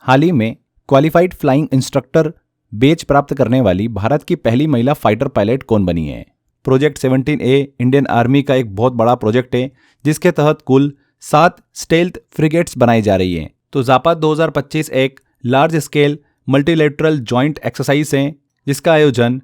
हाल ही में qualified flying instructor batch प्राप्त करने वाली भारत की पहली महिला फाइटर पायलट कौन बनी है? प्रोजेक्ट 17A इंडियन आर्मी का एक बहुत बड़ा प्रोजेक्ट है जिसके तहत कुल 7 स्टेल्थ फ्रिगेट्स बनाई जा रही हैं। तो जापात 2025 एक large scale multilateral joint exercise है जिसका आयोजन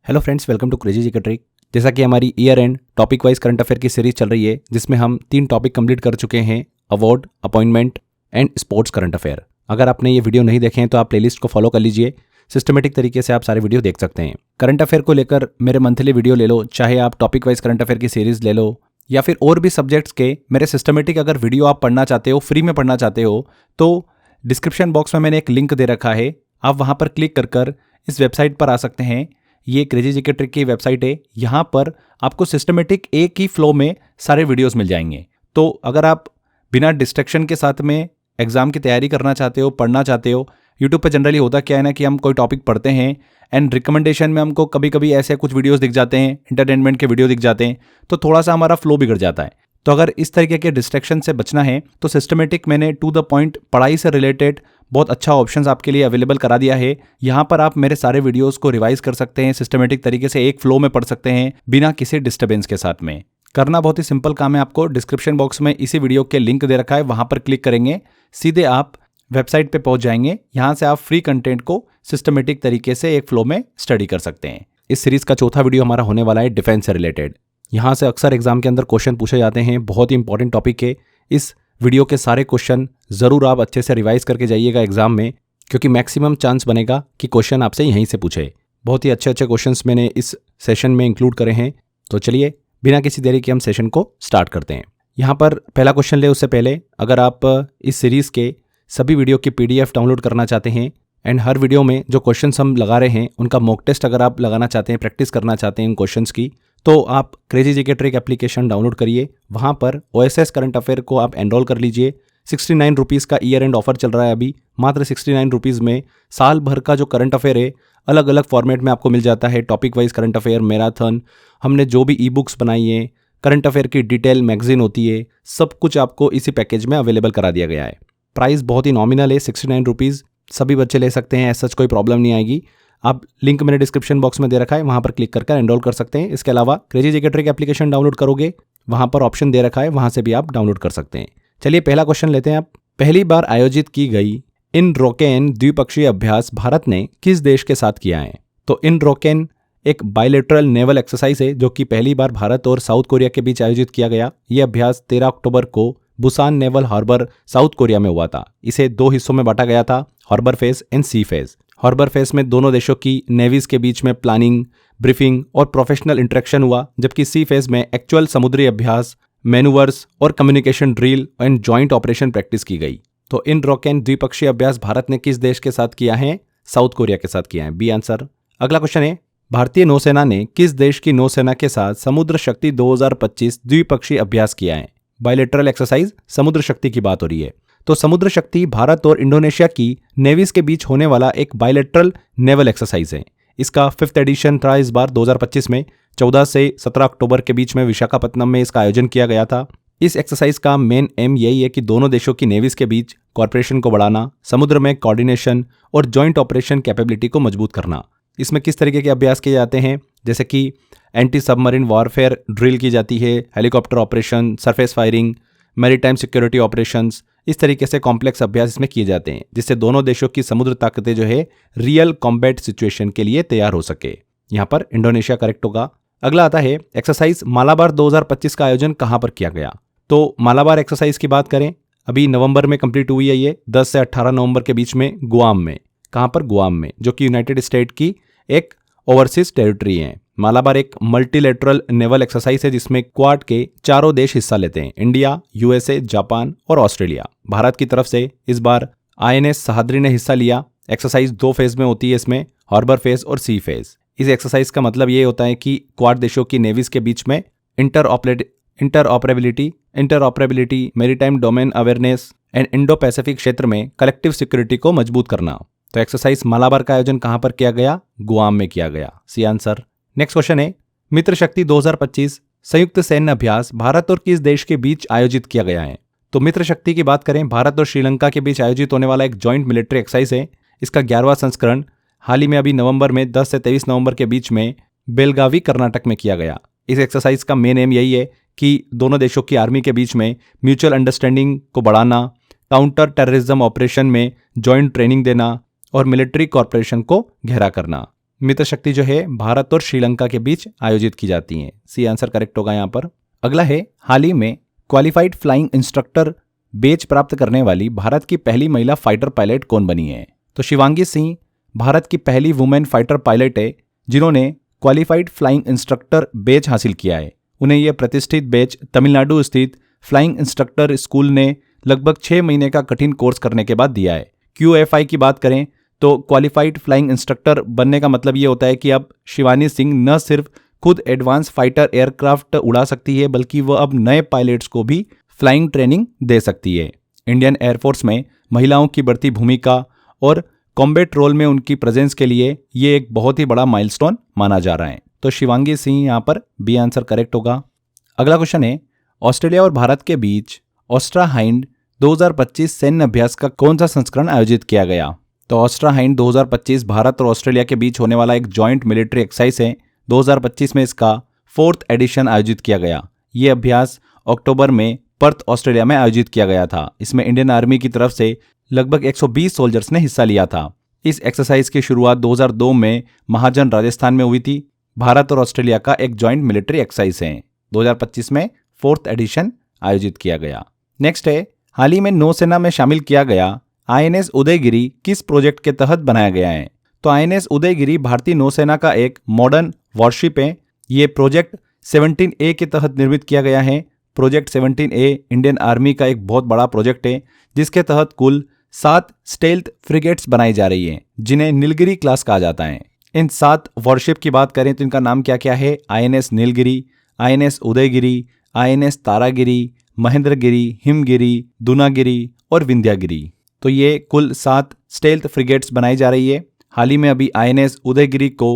hello friends, welcome to crazy जी का ट्रिक। जैसा कि हमारी year end topic wise current affair की सीरीज चल रही है जिसमें हम 3 टॉपिक कंप्लीट कर चुके हैं, award, appointment and sports current affair. अगर आपने ये वीडियो नहीं देखे हैं तो आप प्लेलिस्ट को फॉलो कर लीजिए, सिस्टमेटिक तरीके से आप सारे वीडियो देख सकते हैं। करंट अफेयर को लेकर मेरे मंथली वीडियो ले लो, चाहे आप टॉपिक वाइज करंट अफेयर की सीरीज ले लो या फिर और भी सब्जेक्ट्स के मेरे सिस्टमेटिक अगर वीडियो आप पढ़ना चाहते हो, फ्री में पढ़ना चाहते हो, तो डिस्क्रिप्शन बॉक्स में मैंने एक लिंक दे रखा है, आप वहाँ पर क्लिक कर इस वेबसाइट पर आ सकते हैं। ये क्रेजी जी के ट्रिक की वेबसाइट है। यहाँ पर आपको सिस्टमेटिक एक ही फ्लो में सारे वीडियोस मिल जाएंगे। तो अगर आप बिना डिस्ट्रैक्शन के साथ में एग्जाम की तैयारी करना चाहते हो, पढ़ना चाहते हो, यूट्यूब पे जनरली होता क्या है ना कि हम कोई टॉपिक पढ़ते हैं एंड रिकमेंडेशन में हमको कभी कभी ऐसे कुछ वीडियोस दिख जाते हैं, एंटरटेनमेंट के वीडियो दिख जाते हैं, तो थोड़ा सा हमारा फ्लो बिगड़ जाता है। तो अगर इस तरीके के डिस्ट्रैक्शन से बचना है तो सिस्टमेटिक मैंने टू द पॉइंट पढ़ाई से रिलेटेड बहुत अच्छा ऑप्शंस आपके लिए अवेलेबल करा दिया है। यहाँ पर आप मेरे सारे वीडियोस को रिवाइज कर सकते हैं, सिस्टमेटिक तरीके से एक फ्लो में पढ़ सकते हैं बिना किसी डिस्टर्बेंस के साथ में। करना बहुत ही सिंपल काम है। आपको डिस्क्रिप्शन बॉक्स में इसी वीडियो के लिंक दे रखा है, वहाँ पर क्लिक करेंगे, सीधे आप वेबसाइट पे पहुंच जाएंगे। यहाँ से आप फ्री कंटेंट को सिस्टमेटिक तरीके से एक फ्लो में स्टडी कर सकते हैं। इस सीरीज का चौथा वीडियो हमारा होने वाला है डिफेंस से रिलेटेड। यहाँ से अक्सर एग्जाम के अंदर क्वेश्चन पूछे जाते हैं, बहुत ही इंपॉर्टेंट टॉपिक है। इस वीडियो के सारे क्वेश्चन ज़रूर आप अच्छे से रिवाइज करके जाइएगा एग्जाम में, क्योंकि मैक्सिमम चांस बनेगा कि क्वेश्चन आपसे यहीं से पूछे। बहुत ही अच्छे अच्छे क्वेश्चंस मैंने इस सेशन में इंक्लूड करे हैं। तो चलिए बिना किसी देरी के हम सेशन को स्टार्ट करते हैं। यहाँ पर पहला क्वेश्चन ले उससे पहले, अगर आप इस सीरीज़ के सभी वीडियो की PDF डाउनलोड करना चाहते हैं एंड हर वीडियो में जो क्वेश्चंस हम लगा रहे हैं उनका मॉक टेस्ट अगर आप लगाना चाहते हैं, प्रैक्टिस करना चाहते हैं इन क्वेश्चंस की, तो आप क्रेजी जी के ट्रिक एप्लीकेशन डाउनलोड करिए। वहाँ पर OSS करंट अफेयर को आप एनरोल कर लीजिए। 69 रुपीज़ का ईयर एंड ऑफर चल रहा है अभी। मात्र 69 रुपीज़ में साल भर का जो करंट अफेयर है अलग अलग फॉर्मेट में आपको मिल जाता है। Topic wise current affair, marathon, हमने जो भी ई बुक्स बनाई है, करंट अफेयर की डिटेल मैगजीन होती है, सब कुछ आपको इसी पैकेज में अवेलेबल करा दिया गया है। प्राइस बहुत ही नॉमिनल है, 69 रुपीज़, सभी बच्चे ले सकते हैं, ऐसा कोई प्रॉब्लम नहीं आएगी। आप लिंक मैंने डिस्क्रिप्शन बॉक्स में दे रखा है, वहाँ पर क्लिक कर एनरोल कर सकते हैं। इसके अलावा क्रेजी जी के ट्रिक एप्लीकेशन डाउनलोड करोगे, वहाँ पर ऑप्शन दे रखा है, वहाँ से भी आप डाउनलोड कर सकते हैं। चलिए पहला क्वेश्चन लेते हैं। आप पहली बार आयोजित की गई इनरोकेन द्विपक्षीय अभ्यास भारत ने किस देश के साथ किया है? तो इनरोकेन एक बायलैटरल नेवल एक्सरसाइज है जो कि पहली बार भारत और साउथ कोरिया के बीच आयोजित किया गया। यह अभ्यास 13 अक्टूबर को Busan naval harbour South Korea में हुआ था। इसे 2 हिस्सों में बांटा गया था, harbour phase and sea phase. Harbour phase में दोनों देशों की नेवीज के बीच में प्लानिंग, ब्रीफिंग और प्रोफेशनल इंटरेक्शन हुआ, जबकि सी फेज में एक्चुअल समुद्री अभ्यास, मैनूवर्स और communication drill and joint operation practice की गई। तो इनरोकेन द्विपक्षीय अभ्यास भारत ने किस देश के साथ किया है? साउथ कोरिया के साथ किया है, बी आंसर। अगला क्वेश्चन है, भारतीय नौसेना ने किस देश की नौसेना के साथ समुद्र शक्ति 2025 द्विपक्षीय अभ्यास किया है? बायलैटरल एक्सरसाइज समुद्र शक्ति की बात हो रही है। तो समुद्र शक्ति भारत और इंडोनेशिया की नेवीज के बीच होने वाला एक बायलैटरल नेवल एक्सरसाइज है। इसका 5th एडिशन था इस बार 2025 में। 14 से 17 अक्टूबर के बीच में विशाखापत्तनम में इसका आयोजन किया गया था। इस एक्सरसाइज का मेन एम यही है कि दोनों देशों की नेवीज के बीच कॉर्पोरेशन को बढ़ाना, समुद्र में कोऑर्डिनेशन और जॉइंट ऑपरेशन कैपेबिलिटी को मजबूत करना। इसमें किस तरीके के अभ्यास किए जाते हैं? जैसे कि एंटी सबमरीन वॉरफेयर ड्रिल की जाती है, helicopter operation, surface firing, maritime security operations, इस तरीके से कॉम्प्लेक्स अभ्यास इसमें किए जाते हैं जिससे दोनों देशों की समुद्र ताकतें जो है रियल कॉम्बैट सिचुएशन के लिए तैयार हो सके। यहाँ पर इंडोनेशिया करेक्ट होगा। अगला आता है, एक्सरसाइज मालाबार 2025 का आयोजन कहाँ पर किया गया? तो मालाबार एक्सरसाइज की बात करें, अभी नवंबर में कंप्लीट हुई है ये, 10 से 18 नवंबर के बीच में गुआम में। कहाँ पर? गुआम में, जो कि यूनाइटेड स्टेट की एक ओवरसीज टेरिटरी है। मालाबार एक मल्टीलेटरल नेवल एक्सरसाइज है जिसमें क्वाड के 4 देश हिस्सा लेते हैं, इंडिया, USA, जापान और ऑस्ट्रेलिया। भारत की तरफ से इस बार INS सहाद्री ने हिस्सा लिया। एक्सरसाइज 2 फेज में होती है, इसमें हार्बर फेज और सी फेज। इस एक्सरसाइज का मतलब ये होता है कि क्वाड देशों की नेवीज के बीच में interoperability, maritime domain awareness and Indo Pacific क्षेत्र में कलेक्टिव सिक्योरिटी को मजबूत करना। तो एक्सरसाइज मालाबार का आयोजन कहां पर किया गया? गुआम में किया गया, सी आंसर। नेक्स्ट क्वेश्चन है, मित्र शक्ति 2025 संयुक्त सैन्य अभ्यास भारत और किस देश के बीच आयोजित किया गया है? तो मित्र शक्ति की बात करें, भारत और श्रीलंका के बीच आयोजित होने वाला एक जॉइंट मिलिट्री एक्सरसाइज है। इसका 11वां संस्करण हाल ही में अभी नवंबर में 10 से 23 नवंबर के बीच में बेलगावी कर्नाटक में किया गया। इस एक्सरसाइज का मेन एम यही है कि दोनों देशों की आर्मी के बीच में म्यूचुअल अंडरस्टैंडिंग को बढ़ाना, काउंटर टेररिज्म ऑपरेशन में जॉइंट ट्रेनिंग देना और मिलिट्री कॉर्पोरेशन को गहरा करना। मित्र शक्ति जो है भारत और श्रीलंका के बीच आयोजित की जाती हैं। सी आंसर करेक्ट होगा यहाँ पर। अगला है, हाल ही में क्वालिफाइड फ्लाइंग इंस्ट्रक्टर बेच प्राप्त करने वाली भारत की पहली महिला फाइटर पायलट कौन बनी है? तो शिवांगी सिंह भारत की पहली वुमेन फाइटर पायलट है जिन्होंने क्वालिफाइड फ्लाइंग इंस्ट्रक्टर बेच हासिल किया है। उन्हें यह प्रतिष्ठित बेच तमिलनाडु स्थित फ्लाइंग इंस्ट्रक्टर स्कूल ने लगभग 6 महीने का कठिन कोर्स करने के बाद दिया है। QFI की बात करें तो क्वालिफाइड फ्लाइंग इंस्ट्रक्टर बनने का मतलब ये होता है कि अब शिवानी सिंह न सिर्फ खुद एडवांस फाइटर एयरक्राफ्ट उड़ा सकती है बल्कि वह अब नए पायलट्स को भी फ्लाइंग ट्रेनिंग दे सकती है। इंडियन एयरफोर्स में महिलाओं की बढ़ती भूमिका और कॉम्बैट रोल में उनकी प्रेजेंस के लिए ये एक बहुत ही बड़ा माइलस्टोन माना जा रहा है। तो शिवांगी सिंह यहाँ पर बी आंसर करेक्ट होगा। अगला क्वेश्चन है, ऑस्ट्रेलिया और भारत के बीच ऑस्ट्रा हाइंड 2025 सैन्य अभ्यास का कौन सा संस्करण आयोजित किया गया? तो ऑस्ट्रा हाइंड 2025 भारत और ऑस्ट्रेलिया के बीच होने वाला एक जॉइंट मिलिट्री एक्सरसाइज है। 2025 में इसका 4th एडिशन आयोजित किया गया। ये अभ्यास अक्टूबर में पर्थ ऑस्ट्रेलिया में आयोजित किया गया था। इसमें इंडियन आर्मी की तरफ से लगभग 120 सोल्जर्स ने हिस्सा लिया था। इस एक्सरसाइज की शुरुआत 2002 में महाजन राजस्थान में हुई थी। भारत और ऑस्ट्रेलिया का एक जॉइंट मिलिट्री एक्सरसाइज है। 2025 में 4th एडिशन आयोजित किया गया। नेक्स्ट है, हाल ही में नौसेना में शामिल किया गया INS उदयगिरी किस प्रोजेक्ट के तहत बनाया गया है? तो INS उदयगिरी भारतीय नौसेना का एक मॉडर्न वॉरशिप है। ये प्रोजेक्ट 17A के तहत निर्मित किया गया है। प्रोजेक्ट 17A इंडियन आर्मी का एक बहुत बड़ा प्रोजेक्ट है जिसके तहत कुल 7 स्टेल्थ फ्रिगेट्स बनाई जा रही हैं जिन्हें नीलगिरी क्लास कहा जाता है। इन 7 वॉरशिप की बात करें तो इनका नाम क्या क्या है? INS Nilgiri, INS Udayagiri, INS Taragiri, Mahendragiri, Himgiri, Dunagiri और विंध्यागिरी। तो ये कुल 7 स्टेल्थ फ्रिगेट्स बनाई जा रही है। हाल ही में अभी INS उदयगिरी को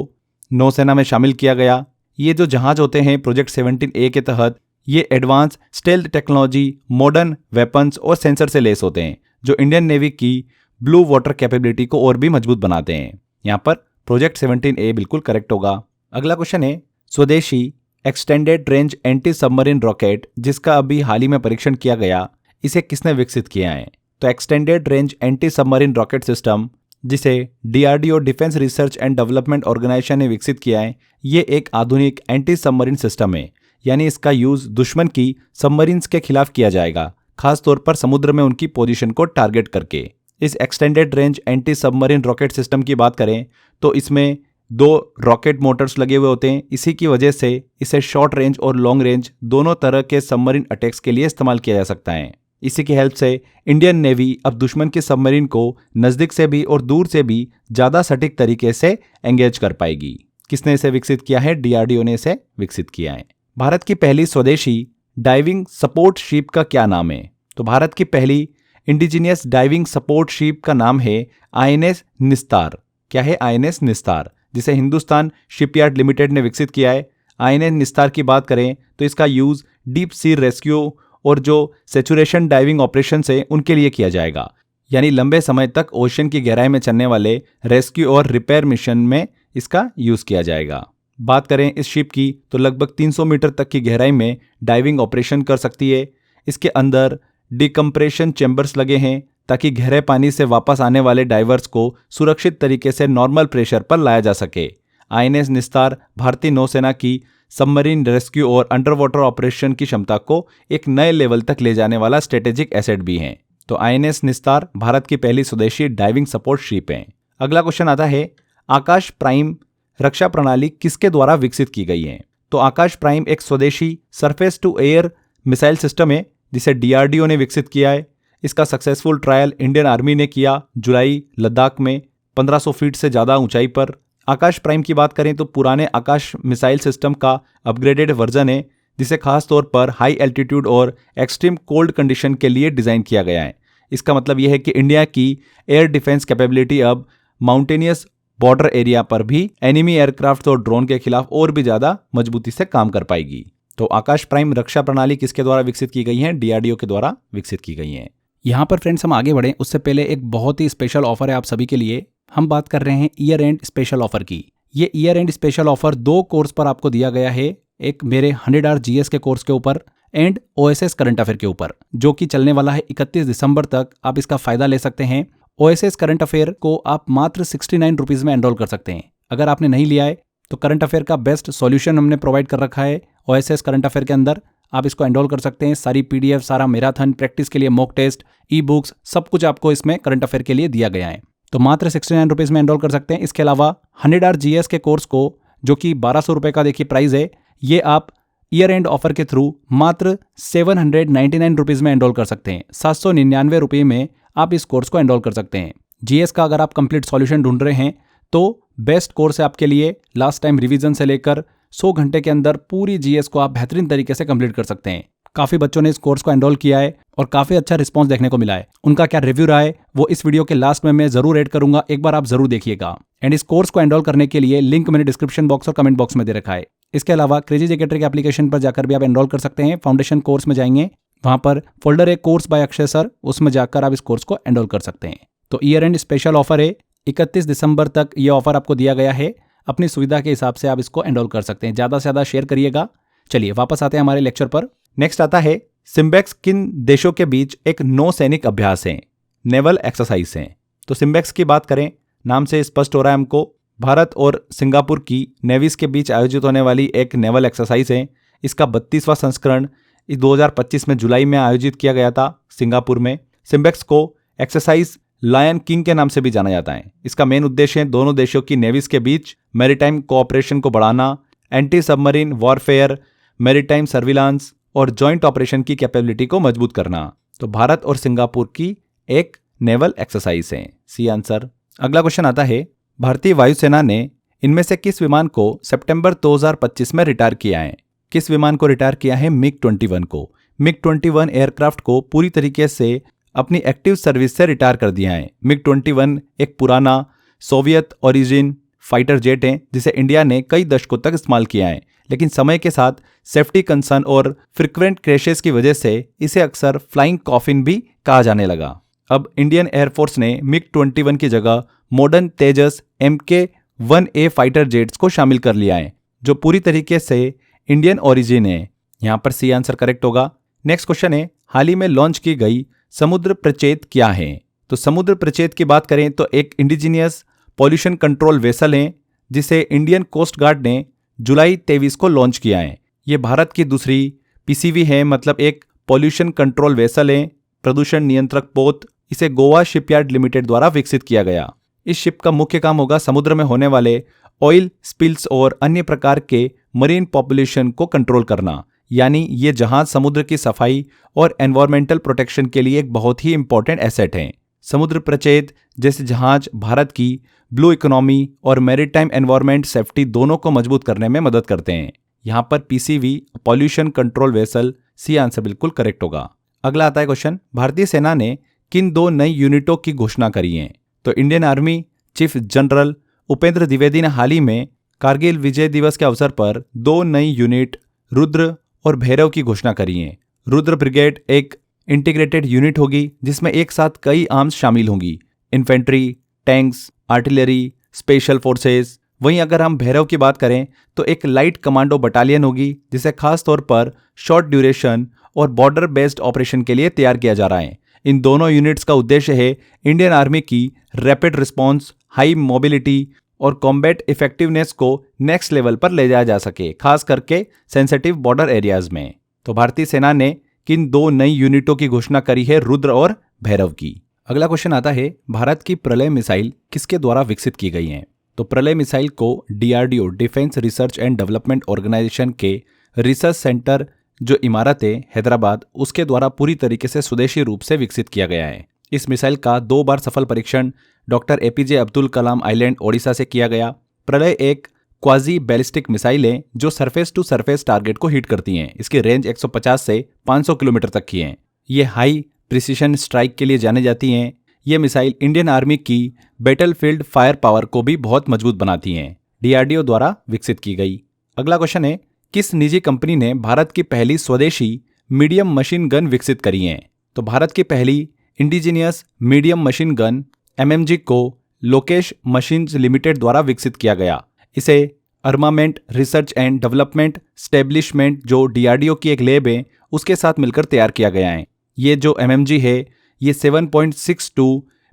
नौसेना में शामिल किया गया। ये जो जहाज होते हैं प्रोजेक्ट 17A के तहत, ये advance stealth technology, modern weapons और सेंसर से लेस होते हैं जो इंडियन नेवी की ब्लू वाटर कैपेबिलिटी को और भी मजबूत बनाते हैं। यहाँ पर प्रोजेक्ट 17A बिल्कुल करेक्ट होगा। अगला क्वेश्चन है, स्वदेशी extended range anti submarine rocket जिसका अभी हाल ही में परीक्षण किया गया, इसे किसने विकसित किया है? तो extended range anti submarine rocket system जिसे DRDO defence research and development organisation ने विकसित किया है, ये एक आधुनिक एंटी सबमरीन सिस्टम है। यानी इसका यूज दुश्मन की सबमरीन्स के खिलाफ किया जाएगा, खासतौर पर समुद्र में उनकी पोजीशन को टारगेट करके। इस extended range anti submarine rocket system की बात करें तो इसमें 2 रॉकेट मोटर्स लगे हुए होते हैं। इसी की वजह से इसे शॉर्ट रेंज और लॉन्ग रेंज दोनों तरह के सबमरीन अटैक्स के लिए इस्तेमाल किया जा सकता है। इसी की हेल्प से इंडियन नेवी अब दुश्मन की सबमरीन को नज़दीक से भी और दूर से भी ज़्यादा सटीक तरीके से एंगेज कर पाएगी। किसने इसे विकसित किया है? DRDO ने इसे विकसित किया है। भारत की पहली स्वदेशी डाइविंग सपोर्ट शिप का क्या नाम है? तो भारत की पहली इंडिजीनियस डाइविंग सपोर्ट शिप का नाम है INS निस्तार। क्या है? INS निस्तार, जिसे हिंदुस्तान शिपयार्ड लिमिटेड ने विकसित किया है। INS निस्तार की बात करें तो इसका यूज़ डीप सी रेस्क्यू और जो सेचुरेशन डाइविंग ऑपरेशन है उनके लिए किया जाएगा। यानी लंबे समय तक ओशन की गहराई में चलने वाले रेस्क्यू और रिपेयर मिशन में इसका यूज़ किया जाएगा। बात करें इस शिप की तो लगभग 300 मीटर तक की गहराई में डाइविंग ऑपरेशन कर सकती है। इसके अंदर डिकम्प्रेशन चैम्बर्स लगे हैं ताकि गहरे पानी से वापस आने वाले डाइवर्स को सुरक्षित तरीके से नॉर्मल प्रेशर पर लाया जा सके। INS निस्तार भारतीय नौसेना की सबमरीन रेस्क्यू और अंडर वाटर ऑपरेशन की क्षमता को एक नए लेवल तक ले जाने वाला स्ट्रेटेजिक एसेट भी है। तो INS निस्तार भारत की पहली स्वदेशी डाइविंग सपोर्ट शिप है। अगला क्वेश्चन आता है, आकाश प्राइम रक्षा प्रणाली किसके द्वारा विकसित की गई है? तो आकाश प्राइम एक स्वदेशी surface to air missile system है जिसे DRDO ने विकसित किया है। इसका सक्सेसफुल ट्रायल इंडियन आर्मी ने किया जुलाई लद्दाख में 1500 फीट से ज़्यादा ऊंचाई पर। आकाश प्राइम की बात करें तो पुराने आकाश मिसाइल सिस्टम का अपग्रेडेड वर्जन है जिसे खास तौर पर हाई एल्टीट्यूड और एक्सट्रीम कोल्ड कंडीशन के लिए डिज़ाइन किया गया है। इसका मतलब यह है कि इंडिया की एयर डिफेंस कैपेबिलिटी अब माउंटेनियस बॉर्डर एरिया पर भी एनिमी एयरक्राफ्ट और ड्रोन के खिलाफ और भी ज़्यादा मजबूती से काम कर पाएगी। तो आकाश प्राइम रक्षा प्रणाली किसके द्वारा विकसित की गई है? डीआरडीओ के द्वारा विकसित की गई है। यहाँ पर फ्रेंड्स हम आगे बढ़ें उससे पहले एक बहुत ही स्पेशल ऑफर है आप सभी के लिए। हम बात कर रहे हैं ईयर एंड स्पेशल ऑफर की। ये year and special offer 2 course पर आपको दिया गया है, एक मेरे 100 आवर जीएस के कोर्स के ऊपर एंड ओएसएस करंट अफेयर के ऊपर, जो कि चलने वाला है 31 दिसंबर तक। आप इसका फायदा ले सकते हैं। ओएसएस करंट अफेयर को आप मात्र 69 रुपीज़ में एनरोल कर सकते हैं। अगर आपने नहीं लिया है तो करंट अफेयर का बेस्ट सॉल्यूशन हमने प्रोवाइड कर रखा है ओएसएस करंट अफेयर के अंदर। आप इसको एनरोल कर सकते हैं। सारी पीडीएफ, सारा मैराथन, प्रैक्टिस के लिए मॉक टेस्ट, ई बुक्स, सब कुछ आपको इसमें करंट अफेयर के लिए दिया गया है। तो मात्र 69 रुपीज़ में एनरोल कर सकते हैं। इसके अलावा 100 आवर जीएस के कोर्स को, जो कि 1200 रुपये का देखिए प्राइस है, ये आप ईयर एंड ऑफर के थ्रू मात्र 799 रुपीज़ में एनरोल कर सकते हैं। 799 रुपये में आप इस कोर्स को एनरोल कर सकते हैं। जीएस का अगर आप कंप्लीट सॉल्यूशन ढूंढ रहे हैं तो बेस्ट कोर्स है आपके लिए। लास्ट टाइम रिवीजन से लेकर 100 घंटे के अंदर पूरी जीएस को आप बेहतरीन तरीके से कंप्लीट कर सकते हैं। काफ़ी बच्चों ने इस कोर्स को एनरोल किया है और काफ़ी अच्छा रिस्पांस देखने को मिला है। उनका क्या रिव्यू रहा है वो इस वीडियो के लास्ट में मैं जरूर ऐड करूंगा, एक बार आप जरूर देखिएगा। एंड इस कोर्स को एनरोल करने के लिए लिंक मैंने डिस्क्रिप्शन बॉक्स और कमेंट बॉक्स में दे रखा है। इसके अलावा क्रेजी जीके ट्रिक एप्लीकेशन पर जाकर भी आप एनरोल कर सकते हैं। फाउंडेशन कोर्स में जाएंगे, वहां पर फोल्डर है कोर्स बाय अक्षय सर, उसमें जाकर आप इस कोर्स को एनरोल कर सकते हैं। तो ईयर एंड स्पेशल ऑफर है, 31 दिसंबर तक ये ऑफर आपको दिया गया है। अपनी सुविधा के हिसाब से आप इसको एनरोल कर सकते हैं। ज़्यादा से ज़्यादा शेयर करिएगा। चलिए वापस आते हैं हमारे लेक्चर पर। नेक्स्ट आता है सिम्बेक्स किन देशों के बीच एक नौसैनिक अभ्यास है, नेवल एक्सरसाइज है। तो सिम्बेक्स की बात करें, नाम से स्पष्ट हो रहा है हमको, भारत और सिंगापुर की नेवीज के बीच आयोजित होने वाली एक नेवल एक्सरसाइज है। इसका 32वां संस्करण 2025 में जुलाई में आयोजित किया गया था सिंगापुर में। सिम्बेक्स को एक्सरसाइज लायन किंग के नाम से भी जाना जाता है। इसका मेन उद्देश्य है दोनों देशों की नेवीज के बीच मैरीटाइम कोऑपरेशन को बढ़ाना, anti submarine warfare, maritime surveillance और जॉइंट ऑपरेशन की कैपेबिलिटी को मजबूत करना। तो भारत और सिंगापुर की एक नेवल एक्सरसाइज है, सी आंसर। अगला क्वेश्चन आता है, भारतीय वायुसेना ने इनमें से किस विमान को सितंबर 2025 में रिटायर किया है? किस विमान को रिटायर किया है? मिग 21 को। मिग 21 एयरक्राफ्ट को पूरी तरीके से अपनी एक्टिव सर्विस से रिटायर कर दिया है। मिग 21 एक पुराना सोवियत ओरिजिन फाइटर जेट है जिसे इंडिया ने कई दशकों तक इस्तेमाल किया है, लेकिन समय के साथ सेफ्टी कंसर्न और फ्रिक्वेंट क्रैशेस की वजह से इसे अक्सर फ्लाइंग कॉफिन भी कहा जाने लगा। अब इंडियन एयरफोर्स ने मिग 21 की जगह मॉडर्न तेजस MK-1A फाइटर जेट्स को शामिल कर लिया है, जो पूरी तरीके से इंडियन ओरिजिन है। यहाँ पर सी आंसर करेक्ट होगा। नेक्स्ट क्वेश्चन है, हाल ही में लॉन्च की गई समुद्र प्रचेत क्या है? तो समुद्र प्रचेत की बात करें तो एक इंडिजीनियस पॉल्यूशन कंट्रोल वेसल है जिसे इंडियन कोस्ट गार्ड ने जुलाई 23 को लॉन्च किया है। ये भारत की दूसरी PCV है, मतलब एक पॉल्यूशन कंट्रोल वेसल है, प्रदूषण नियंत्रक पोत। इसे गोवा शिपयार्ड लिमिटेड द्वारा विकसित किया गया। इस शिप का मुख्य काम होगा समुद्र में होने वाले ऑयल स्पिल्स और अन्य प्रकार के मरीन पॉपुलेशन को कंट्रोल करना। यानी ये जहाज समुद्र की सफाई और एनवायरमेंटल प्रोटेक्शन के लिए एक बहुत ही इंपॉर्टेंट एसेट है। समुद्र प्रचेत जैसे जहाज भारत की ब्लू इकोनॉमी और मैरीटाइम एनवायरमेंट सेफ्टी दोनों को मजबूत करने में मदद करते हैं। यहाँ पर PCV pollution control vessel, C answer बिल्कुल करेक्ट होगा। अगला आता है क्वेश्चन, भारतीय सेना ने किन 2 नई यूनिटों की घोषणा करी है? तो Indian army chief general Upendra Dwivedi ने हाल ही में कारगिल विजय दिवस के अवसर पर 2 नई यूनिट रुद्र और भैरव की घोषणा करी है। रुद्र ब्रिगेड एक इंटीग्रेटेड यूनिट होगी जिसमें एक साथ कई आर्म्स शामिल होंगी, infantry, tanks, artillery, special forces. वहीं अगर हम भैरव की बात करें तो एक लाइट कमांडो बटालियन होगी जिसे खास तौर पर शॉर्ट ड्यूरेशन और बॉर्डर बेस्ड ऑपरेशन के लिए तैयार किया जा रहा है। इन दोनों यूनिट्स का उद्देश्य है इंडियन आर्मी की रैपिड रिस्पॉन्स, हाई मोबिलिटी और कॉम्बैट इफेक्टिवनेस को नेक्स्ट लेवल पर ले जाया जा सके, खास करके सेंसिटिव बॉर्डर एरियाज में। तो भारतीय सेना ने किन 2 नई यूनिटों की घोषणा करी है? रुद्र और भैरव की। अगला क्वेश्चन आता है, भारत की प्रलय मिसाइल किसके द्वारा विकसित की गई है? तो प्रलय मिसाइल को DRDO defence research and development organisation के रिसर्च सेंटर जो इमारत है हैदराबाद, उसके द्वारा पूरी तरीके से स्वदेशी रूप से विकसित किया गया है। इस मिसाइल का 2 बार सफल परीक्षण doctor APJ Abdul Kalam island Odisha से किया गया। प्रलय एक क्वाजी बैलिस्टिक मिसाइल है जो सरफेस टू सरफेस टारगेट को हिट करती हैं। इसकी रेंज 150 से 500 किलोमीटर तक की है। ये हाई प्रिसीशन स्ट्राइक के लिए जाने जाती हैं। ये मिसाइल इंडियन आर्मी की बैटलफील्ड फायर पावर को भी बहुत मजबूत बनाती हैं। DRDO द्वारा विकसित की गई। अगला क्वेश्चन है, किस निजी कंपनी ने भारत की पहली स्वदेशी मीडियम मशीन गन विकसित करी है? तो भारत की पहली indigenous medium machine gun MMG को लोकेश मशीन्स लिमिटेड द्वारा विकसित किया गया। इसे armament research and development establishment जो डीआरडीओ की एक लैब है उसके साथ मिलकर तैयार किया गया है। ये जो एमएमजी है ये 7.62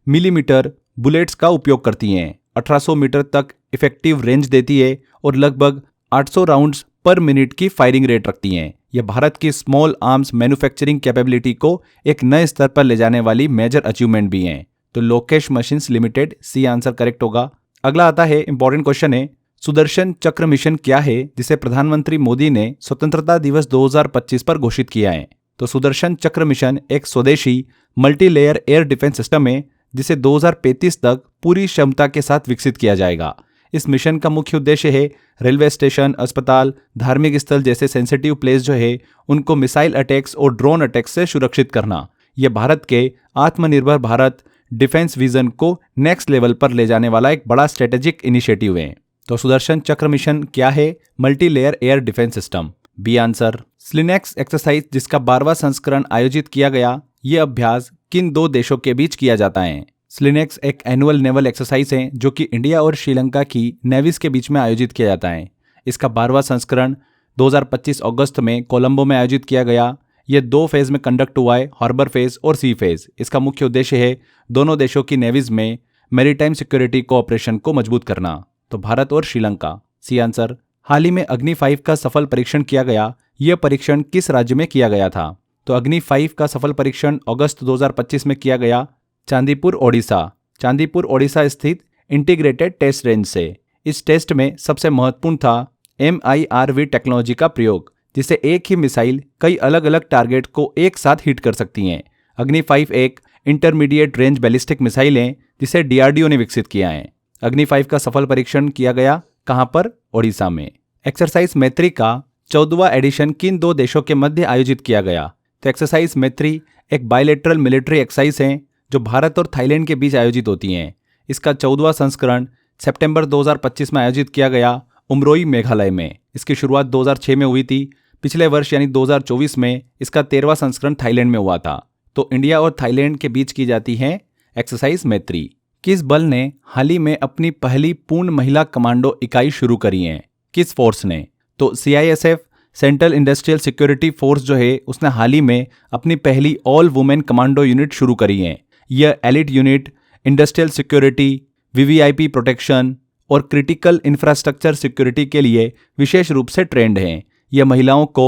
मिलीमीटर बुलेट्स का उपयोग करती हैं, 1800 मीटर तक इफेक्टिव रेंज देती है और लगभग 800 राउंड्स पर मिनट की फायरिंग रेट रखती हैं। यह भारत की स्मॉल आर्म्स मैन्युफैक्चरिंग कैपेबिलिटी को एक नए स्तर पर ले जाने वाली मेजर अचीवमेंट भी हैं। तो Lokesh machines limited, C answer correct होगा। अगला आता है इंपॉर्टेंट क्वेश्चन है, सुदर्शन चक्र मिशन क्या है जिसे प्रधानमंत्री मोदी ने स्वतंत्रता दिवस 2025 पर घोषित किया है? तो सुदर्शन चक्र मिशन एक स्वदेशी multi layer air defence system है जिसे 2035 तक पूरी क्षमता के साथ विकसित किया जाएगा। इस मिशन का मुख्य उद्देश्य है रेलवे स्टेशन, अस्पताल, धार्मिक स्थल जैसे सेंसिटिव प्लेस जो है उनको मिसाइल अटैक्स और ड्रोन अटैक्स से सुरक्षित करना। यह भारत के आत्मनिर्भर भारत डिफेंस विजन को नेक्स्ट लेवल पर ले जाने वाला एक बड़ा स्ट्रेटेजिक इनिशिएटिव है। तो सुदर्शन चक्र मिशन क्या है? Multi layer air defence system, B answer. SLINEX exercise जिसका 12वां संस्करण आयोजित किया गया, यह अभ्यास किन दो देशों के बीच किया जाता है? स्लिनेक्स एक एनुअल नेवल एक्सरसाइज है जो कि इंडिया और श्रीलंका की नेवीज के बीच में आयोजित किया जाता है। इसका 12वां संस्करण 2025 अगस्त में कोलंबो में आयोजित किया गया। यह 2 फेज में कंडक्ट हुआ है, हार्बर फेज और सी फेज। इसका मुख्य उद्देश्य है दोनों देशों की नेवीज में मैरीटाइम सिक्योरिटी कोऑपरेशन को मजबूत करना। तो भारत और श्रीलंका, सी आंसर। हाल ही में अग्नि 5 का सफल परीक्षण किया गया, यह परीक्षण किस राज्य में किया गया था? तो अग्नि 5 का सफल परीक्षण अगस्त 2025 में किया गया चांदीपुर ओडिशा। चांदीपुर ओडिशा स्थित इंटीग्रेटेड टेस्ट रेंज से। इस टेस्ट में सबसे महत्वपूर्ण था MIRV टेक्नोलॉजी का प्रयोग, जिससे एक ही मिसाइल कई अलग अलग टारगेट को एक साथ हिट कर सकती हैं। अग्नि 5 एक इंटरमीडिएट रेंज बैलिस्टिक मिसाइल है जिसे DRDO ने विकसित किया है। अग्नि 5 का सफल परीक्षण किया गया कहां पर? ओडिशा में। एक्सरसाइज मैत्री का 14वां एडिशन किन दो देशों के मध्य आयोजित किया गया? तो एक्सरसाइज मैत्री एक बायलैटरल मिलिट्री एक्सरसाइज है जो भारत और थाईलैंड के बीच आयोजित होती हैं। इसका 14वां संस्करण सितंबर 2025 में आयोजित किया गया उमरोई, मेघालय में। इसकी शुरुआत 2006 में हुई थी। पिछले वर्ष यानी 2024 में इसका 13वां संस्करण थाईलैंड में हुआ था। तो इंडिया और थाईलैंड के बीच की जाती है एक्सरसाइज मैत्री। किस बल ने हाल ही में अपनी पहली पूर्ण महिला कमांडो इकाई शुरू करी है? किस फोर्स ने? तो CISF central industrial security force जो है उसने हाल ही में अपनी पहली ऑल वुमेन कमांडो यूनिट शुरू करी है। यह elite unit industrial security, VVIP protection और क्रिटिकल इंफ्रास्ट्रक्चर सिक्योरिटी के लिए विशेष रूप से ट्रेंड हैं। यह महिलाओं को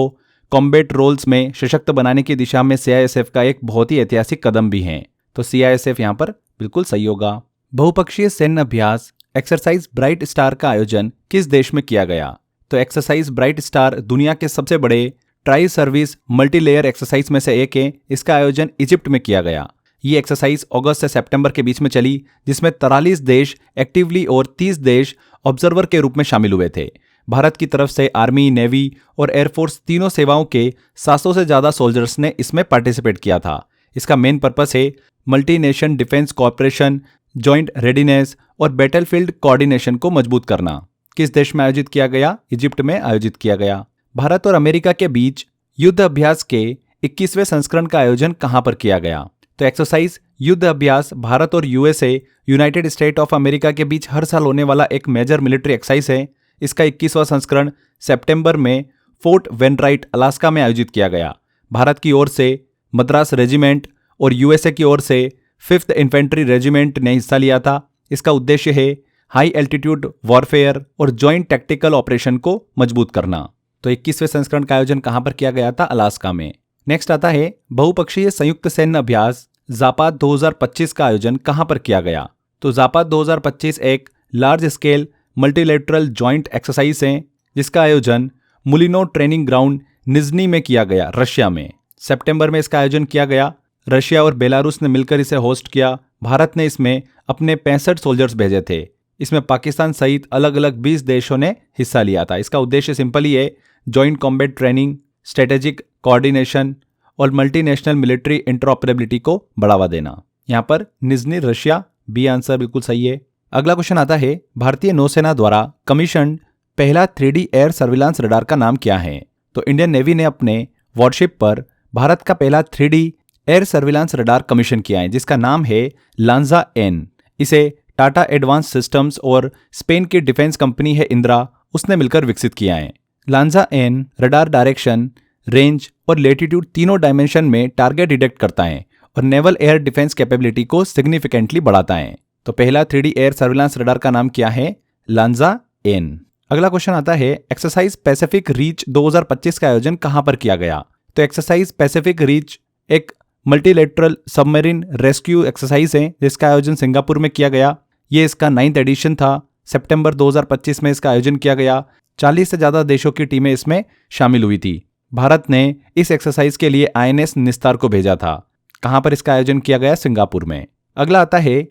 कॉम्बैट रोल्स में सशक्त बनाने की दिशा में CISF का एक बहुत ही ऐतिहासिक कदम भी है। तो CISF यहाँ पर बिल्कुल सही होगा। बहुपक्षीय सैन्य अभ्यास एक्सरसाइज ब्राइट स्टार का आयोजन किस देश में किया गया? तो एक्सरसाइज ब्राइट स्टार दुनिया के सबसे बड़े ट्राई सर्विस मल्टीलेयर एक्सरसाइज में से एक है। इसका आयोजन इजिप्ट में किया गया। ये एक्सरसाइज अगस्त से सितंबर के बीच में चली, जिसमें 43 देश एक्टिवली और 30 देश ऑब्जर्वर के रूप में शामिल हुए थे। भारत की तरफ से आर्मी, नेवी और एयरफोर्स तीनों सेवाओं के 700 से ज़्यादा सोल्जर्स ने इसमें पार्टिसिपेट किया था। इसका मेन पर्पस है multi nation defence corporation, joint readiness और बैटलफील्ड कोऑर्डिनेशन को मजबूत करना। किस देश में आयोजित किया गया? इजिप्ट में आयोजित किया गया। भारत और अमेरिका के बीच युद्ध अभ्यास के 21वें संस्करण का आयोजन कहां पर किया गया? तो एक्सरसाइज युद्ध अभ्यास भारत और USA United state of America के बीच हर साल होने वाला एक मेजर मिलिट्री एक्सरसाइज है। इसका 21वां संस्करण सितंबर में फोर्ट वेनराइट, अलास्का में आयोजित किया गया। भारत की ओर से मद्रास रेजिमेंट और USA की ओर से 5th इन्फेंट्री रेजिमेंट ने हिस्सा लिया था। इसका उद्देश्य है हाई एल्टीट्यूड वॉरफेयर और जॉइंट टैक्टिकल ऑपरेशन को मजबूत करना। तो 21वें संस्करण का आयोजन कहां पर किया गया था? अलास्का में। नेक्स्ट आता है बहुपक्षीय संयुक्त सैन्य अभ्यास जापात 2025 का आयोजन कहां पर किया गया? तो जापात 2025 एक large scale multilateral joint exercise है जिसका आयोजन मुलिनो ट्रेनिंग ग्राउंड निज्नी में किया गया, रशिया में। सितंबर में इसका आयोजन किया गया। रशिया और बेलारूस ने मिलकर इसे होस्ट किया। भारत ने इसमें अपने 65 सोल्जर्स भेजे थे। इसमें पाकिस्तान सहित अलग अलग 20 देशों ने हिस्सा लिया था। इसका उद्देश्य सिंपल ही है joint combat training, strategic coordination और मल्टीनेशनल मिलिट्री इंटरऑपरेबिलिटी को बढ़ावा देना। यहाँ पर निज्नी, रशिया, बी आंसर बिल्कुल सही है। अगला क्वेश्चन आता है भारतीय नौसेना द्वारा कमीशन पहला 3D एयर सर्विलांस रडार का नाम क्या है? तो इंडियन नेवी ने अपने वॉरशिप पर भारत का पहला 3D air surveillance radar commission किया है, जिसका नाम है लांजा एन। इसे टाटा एडवांस सिस्टम्स और स्पेन की डिफेंस कंपनी है इंद्रा, उसने मिलकर विकसित किया है। Lanza N radar direction, range और लेटीट्यूड तीनों डायमेंशन में टारगेट डिटेक्ट करता है और नेवल एयर डिफेंस कैपेबिलिटी को सिग्निफिकेंटली बढ़ाता है। तो पहला 3D एयर सर्विलांस रडार का नाम क्या है? Lanza N. अगला क्वेश्चन आता है, एक्सरसाइज पैसिफिक रीच 2025 का आयोजन कहां पर किया गया? तो एक्सरसाइज पैसिफिक रीच एक मल्टीलेटरल सबमरीन रेस्क्यू एक्सरसाइज है, जिसका आयोजन सिंगापुर में किया गया। ये इसका 9th एडिशन था। सितंबर 2025 में इसका आयोजन किया गया। 40 से ज्यादा देशों की टीमें इसमें शामिल हुई थी। भारत ने इस एक्सरसाइज के लिए INS निस्तार को भेजा था। कहां पर इसका आयोजन किया गया? सिंगापुर में। अगला आता है,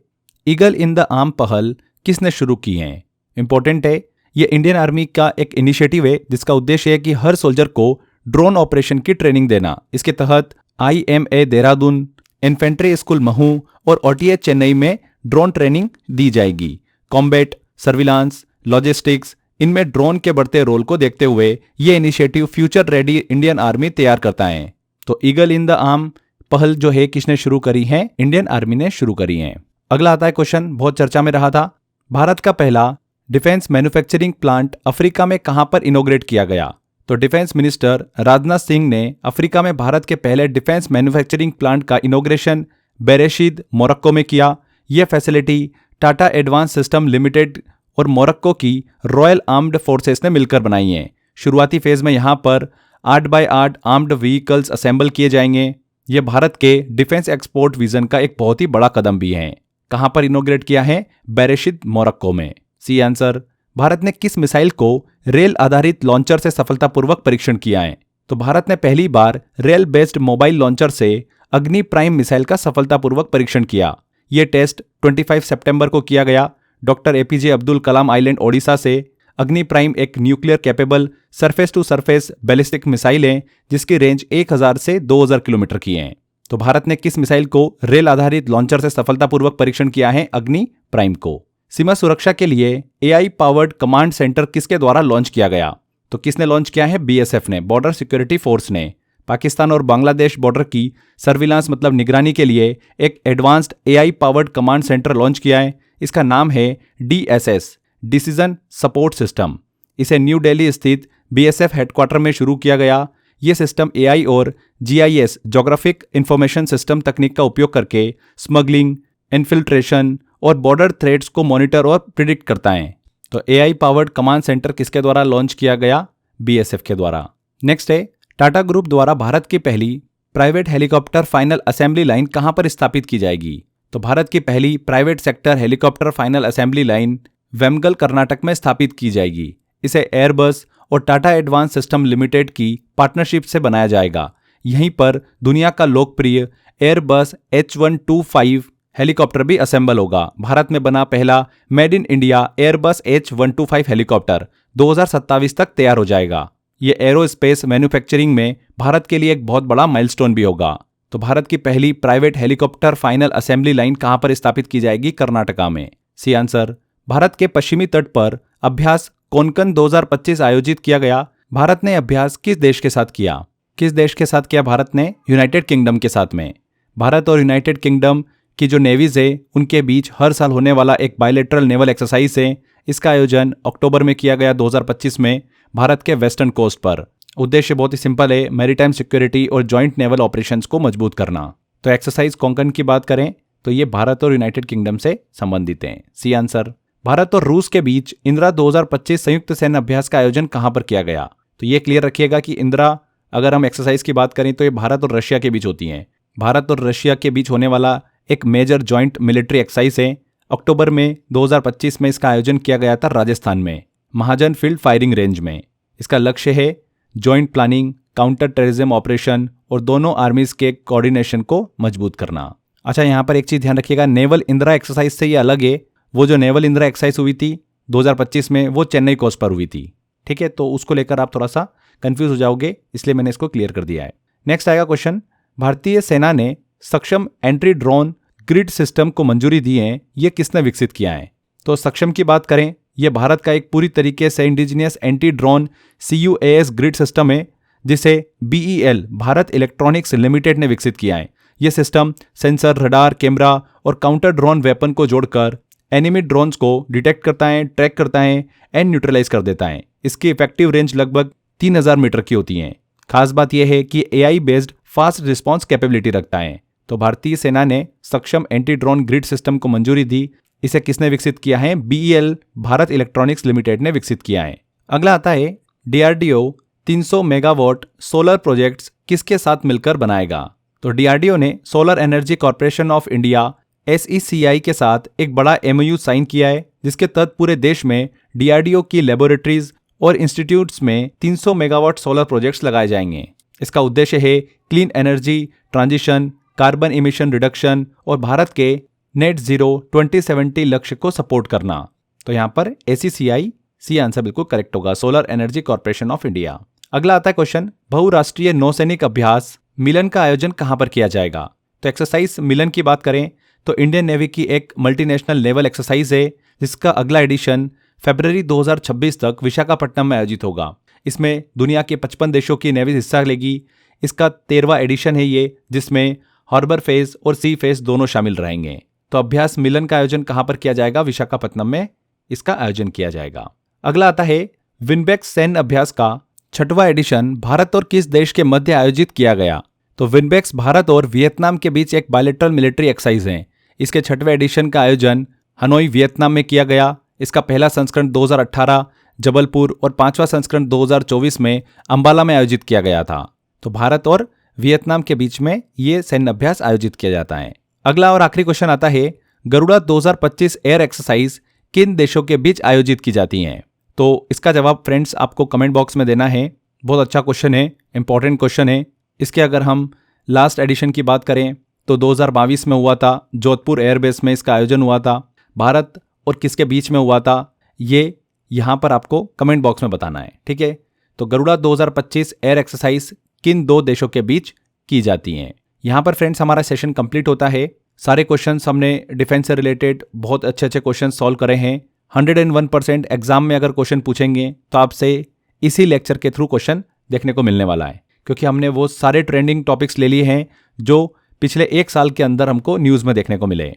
ईगल इन द आर्म पहल किसने शुरू की है? इंपॉर्टेंट है, ये इंडियन आर्मी का एक इनिशिएटिव है जिसका उद्देश्य है कि हर सोल्जर को ड्रोन ऑपरेशन की ट्रेनिंग देना। इसके तहत IMA Dehradun, infantry school Mhow और OTA चेन्नई में ड्रोन ट्रेनिंग दी जाएगी। कॉम्बैट, सर्विलांस, लॉजिस्टिक्स, इनमें ड्रोन के बढ़ते रोल को देखते हुए ये initiative future ready Indian army तैयार करता है। तो ईगल इन द आर्म पहल जो है किसने शुरू करी है? इंडियन आर्मी ने शुरू करी है। अगला आता है क्वेश्चन, बहुत चर्चा में रहा था, भारत का पहला डिफेंस मैन्युफैक्चरिंग प्लांट अफ्रीका में कहां पर इनॉग्रेट किया गया? तो डिफेंस मिनिस्टर राजनाथ सिंह ने अफ्रीका में भारत के पहले डिफेंस मैन्युफैक्चरिंग प्लांट का इनॉग्रेशन बेरेशीद, मोरक्को में किया। यह facility Tata Advance System limited और मोरक्को की रॉयल आर्म्ड फोर्सेस ने मिलकर बनाई है। शुरुआती फेज में यहां पर 8x8 आर्म्ड व्हीकल्स असेंबल किए जाएंगे। यह भारत के डिफेंस एक्सपोर्ट विजन का एक बहुत ही बड़ा कदम भी है। कहां पर इनॉग्रेट किया है? बेरेशीद, मोरक्को में। C answer. भारत ने किस मिसाइल को रेल आधारित लॉन्चर से सफलतापूर्वक परीक्षण किया है? तो भारत ने पहली बार रेल बेस्ड मोबाइल लॉन्चर से अग्नि प्राइम मिसाइल का सफलतापूर्वक परीक्षण किया। यह टेस्ट 25 सितंबर को किया गया। Doctor APJ Abdul Kalam island, Odisha से। अग्नि प्राइम एक nuclear capable surface to surface ballistic missile है जिसकी रेंज 1000 से 2000 किलोमीटर की है। तो भारत ने किस मिसाइल को रेल आधारित लॉन्चर से सफलतापूर्वक परीक्षण किया है? अग्नि प्राइम को। सीमा सुरक्षा के लिए AI पावर्ड कमांड सेंटर किसके द्वारा लॉन्च किया गया? तो किसने लॉन्च किया है? BSF ने, बॉर्डर सिक्योरिटी फोर्स ने। पाकिस्तान और बांग्लादेश बॉर्डर की सर्विलांस मतलब निगरानी के लिए एक advanced AI powered command centre launch किया है। इसका नाम है DSS, डिसीजन सपोर्ट सिस्टम। इसे न्यू दिल्ली स्थित BSF हेडक्वार्टर में शुरू किया गया। यह सिस्टम AI और GIS, जोग्राफिक इंफॉर्मेशन सिस्टम तकनीक का उपयोग करके स्मगलिंग, इन्फिल्ट्रेशन और बॉर्डर थ्रेट्स को मॉनिटर और प्रिडिक्ट करता है। तो AI पावर्ड कमांड सेंटर किसके द्वारा लॉन्च किया गया? BSF के द्वारा। नेक्स्ट है, टाटा ग्रुप द्वारा भारत की पहली private helicopter final assembly line कहां पर स्थापित की जाएगी? तो भारत की पहली private sector helicopter final assembly line Vemagal, Karnataka में स्थापित की जाएगी। इसे एयरबस और टाटा एडवांस सिस्टम लिमिटेड की पार्टनरशिप से बनाया जाएगा। यहीं पर दुनिया का लोकप्रिय एयरबस H125 हेलीकॉप्टर भी असेंबल होगा। भारत में बना पहला made in India Airbus H125 helicopter 2027 तक तैयार हो जाएगा। ये एरोस्पेस मैन्युफैक्चरिंग में भारत के लिए एक बहुत बड़ा माइलस्टोन भी होगा। तो भारत की पहली private helicopter final assembly line कहां पर स्थापित की जाएगी? कर्नाटका में। C answer. भारत के पश्चिमी तट पर अभ्यास कोंकण 2025 आयोजित किया गया। भारत ने अभ्यास किस देश के साथ किया? किस देश के साथ किया भारत ने? यूनाइटेड किंगडम के साथ में। भारत और यूनाइटेड किंगडम की जो नेवीज है उनके बीच हर साल होने वाला एक बायलैटरल नेवल एक्सरसाइज है। इसका आयोजन अक्टूबर में किया गया 2025 में भारत के वेस्टर्न कोस्ट पर। उद्देश्य बहुत ही सिंपल है, मैरीटाइम सिक्योरिटी और जॉइंट नेवल ऑपरेशंस को मजबूत करना। तो एक्सरसाइज कोंकण की बात करें तो ये भारत और यूनाइटेड किंगडम से संबंधित हैं। C answer. भारत और रूस के बीच इंदिरा 2025 संयुक्त सैन्य अभ्यास का आयोजन कहां पर किया गया? तो ये क्लियर रखिएगा कि इंदिरा, अगर हम एक्सरसाइज की बात करें तो ये भारत और रशिया के बीच होती हैं। भारत और रशिया के बीच होने वाला एक मेजर जॉइंट मिलिट्री एक्सरसाइज है। अक्टूबर में 2025 में इसका आयोजन किया गया था राजस्थान में, महाजन फील्ड फायरिंग रेंज में। इसका लक्ष्य है joint planning, counter terrorism operation और दोनों आर्मीज के कोऑर्डिनेशन को मजबूत करना। अच्छा, यहाँ पर एक चीज ध्यान रखिएगा, नेवल इंदिरा एक्सरसाइज से ये अलग है। वो जो नेवल इंदिरा एक्सरसाइज हुई थी 2025 में वो चेन्नई कोस्ट पर हुई थी। ठीक है, तो उसको लेकर आप थोड़ा सा कंफ्यूज हो जाओगे, इसलिए मैंने इसको क्लियर कर दिया है। नेक्स्ट आएगा क्वेश्चन, भारतीय सेना ने सक्षम एंट्री ड्रोन ग्रिड सिस्टम को मंजूरी दी है, ये किसने विकसित किया है? तो सक्षम की बात करें ये भारत का एक पूरी तरीके से indigenous anti drone CUAS grid system है, जिसे BEL भारत इलेक्ट्रॉनिक्स लिमिटेड ने विकसित किया है। ये सिस्टम सेंसर, रडार, कैमरा और काउंटर ड्रोन वेपन को जोड़कर एनिमी ड्रोन्स को डिटेक्ट करता है, ट्रैक करता है एंड न्यूट्रलाइज कर देता है। इसकी इफेक्टिव रेंज लगभग 3000 मीटर की होती है। खास बात यह है कि AI based fast response capability रखता है। तो भारतीय सेना ने सक्षम एंटी ड्रोन ग्रिड सिस्टम को मंजूरी दी। इसे किसने विकसित किया है? BEL भारत इलेक्ट्रॉनिक्स लिमिटेड ने विकसित किया है। अगला आता है DRDO 300 मेगावाट सोलर प्रोजेक्ट्स किसके साथ मिलकर बनाएगा? तो DRDO ने solar energy corporation of India SECI के साथ एक बड़ा MOU साइन किया है, जिसके तहत पूरे देश में DRDO की लेबोरेटरीज और इंस्टीट्यूट्स में 300 मेगावाट सोलर प्रोजेक्ट्स लगाए जाएंगे। इसका उद्देश्य है clean energy transition, carbon emission reduction और भारत के नेट जीरो 2070 लक्ष्य को सपोर्ट करना। तो यहाँ पर SECI सी आंसर बिल्कुल करेक्ट होगा, solar energy corporation of India. अगला आता है क्वेश्चन, बहुराष्ट्रीय नौसैनिक अभ्यास मिलन का आयोजन कहां पर किया जाएगा? तो एक्सरसाइज मिलन की बात करें तो इंडियन नेवी की एक मल्टीनेशनल नेवल एक्सरसाइज है, जिसका अगला एडिशन फरवरी 2026 तक विशाखापट्टनम में आयोजित होगा। इसमें दुनिया के 55 देशों की नेवी हिस्सा लेगी। इसका 13वां एडिशन है ये, जिसमें हार्बर फेज और सी फेज दोनों शामिल रहेंगे। तो अभ्यास मिलन का आयोजन कहां पर किया जाएगा? विशाखापट्टनम में इसका आयोजन किया जाएगा। अगला आता है विनबेक्स सैन्य अभ्यास का 6वां एडिशन भारत और किस देश के मध्य आयोजित किया गया? तो विनबेक्स भारत और वियतनाम के बीच एक बायलैटरल मिलिट्री एक्सरसाइज है। इसके 6वें एडिशन का आयोजन हनोई वियतनाम में किया गया। इसका पहला संस्करण 2018 जबलपुर और 5वां संस्करण 2024 में अंबाला में आयोजित किया गया था। तो भारत और वियतनाम के बीच में ये सैन्य अभ्यास आयोजित किया जाता है। अगला और आखिरी क्वेश्चन आता है, गरुड़ा 2025 एयर एक्सरसाइज किन देशों के बीच आयोजित की जाती हैं? तो इसका जवाब फ्रेंड्स आपको कमेंट बॉक्स में देना है। बहुत अच्छा क्वेश्चन है, इंपॉर्टेंट क्वेश्चन है। इसके अगर हम लास्ट एडिशन की बात करें तो 2022 में हुआ था, जोधपुर एयरबेस में इसका आयोजन हुआ था। भारत और किसके बीच में हुआ था, ये यहाँ पर आपको कमेंट बॉक्स में बताना है, ठीक है। तो गरुड़ा 2025 एयर एक्सरसाइज किन दो देशों के बीच की जाती हैं? यहाँ पर फ्रेंड्स हमारा सेशन कंप्लीट होता है। सारे क्वेश्चंस हमने डिफेंस से रिलेटेड बहुत अच्छे अच्छे क्वेश्चन सॉल्व करे हैं। 101% एग्जाम में अगर क्वेश्चन पूछेंगे तो आपसे इसी लेक्चर के थ्रू क्वेश्चन देखने को मिलने वाला है, क्योंकि हमने वो सारे ट्रेंडिंग टॉपिक्स ले लिए हैं जो पिछले 1 साल के अंदर हमको न्यूज़ में देखने को मिले।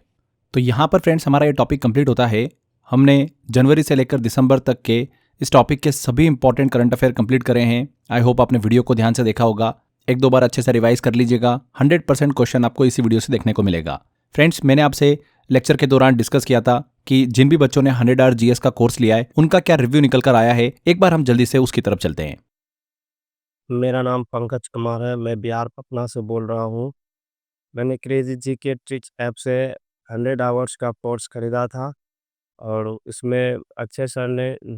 तो यहाँ पर फ्रेंड्स हमारा ये टॉपिक कंप्लीट होता है। हमने जनवरी से लेकर दिसंबर तक के इस टॉपिक के सभी इंपॉर्टेंट करंट अफेयर कंप्लीट करे हैं। आई होप आपने वीडियो को ध्यान से देखा होगा। 1-2 बार अच्छे से रिवाइज कर लीजिएगा। 100% क्वेश्चन आपको इसी वीडियो से देखने को मिलेगा। फ्रेंड्स, मैंने आपसे लेक्चर के दौरान डिस्कस किया था कि जिन भी बच्चों ने 100 आवर GS का कोर्स लिया है उनका क्या रिव्यू निकल कर आया है। एक बार हम जल्दी से उसकी तरफ चलते हैं। मेरा नाम पंकज कुमार है, मैं बिहार पटना से बोल रहा हूँ। मैंने क्रेजी जीके ट्रिक्स ऐप से 100 आवर्स का कोर्स खरीदा था और इसमें अच्छे सर ने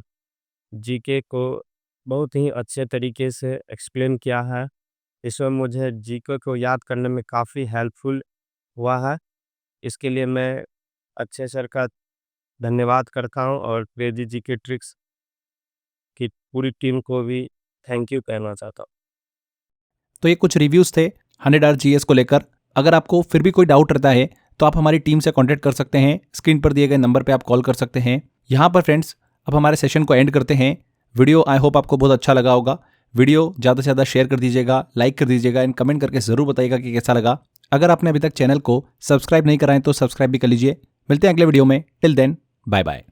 जीके को बहुत ही अच्छे तरीके से एक्सप्लेन किया है। इसमें मुझे जीके को याद करने में काफ़ी हेल्पफुल हुआ है। इसके लिए मैं अच्छे सर का धन्यवाद करता हूँ और क्रेजी जीके ट्रिक्स की पूरी टीम को भी थैंक यू कहना चाहता हूँ। तो ये कुछ रिव्यूज़ थे 100 आवर GS को लेकर। अगर आपको फिर भी कोई डाउट रहता है तो आप हमारी टीम से कांटेक्ट कर सकते हैं। स्क्रीन पर दिए गए नंबर पे आप कॉल कर सकते हैं। यहाँ पर फ्रेंड्स अब हमारे सेशन को एंड करते हैं। वीडियो आई होप आपको बहुत अच्छा लगा होगा। वीडियो ज़्यादा से ज़्यादा शेयर कर दीजिएगा, लाइक कर दीजिएगा एंड कमेंट करके ज़रूर बताइएगा कि कैसा लगा। अगर आपने अभी तक चैनल को सब्सक्राइब नहीं कराएं तो सब्सक्राइब भी कर लीजिए। मिलते हैं अगले वीडियो में। Till then, bye bye.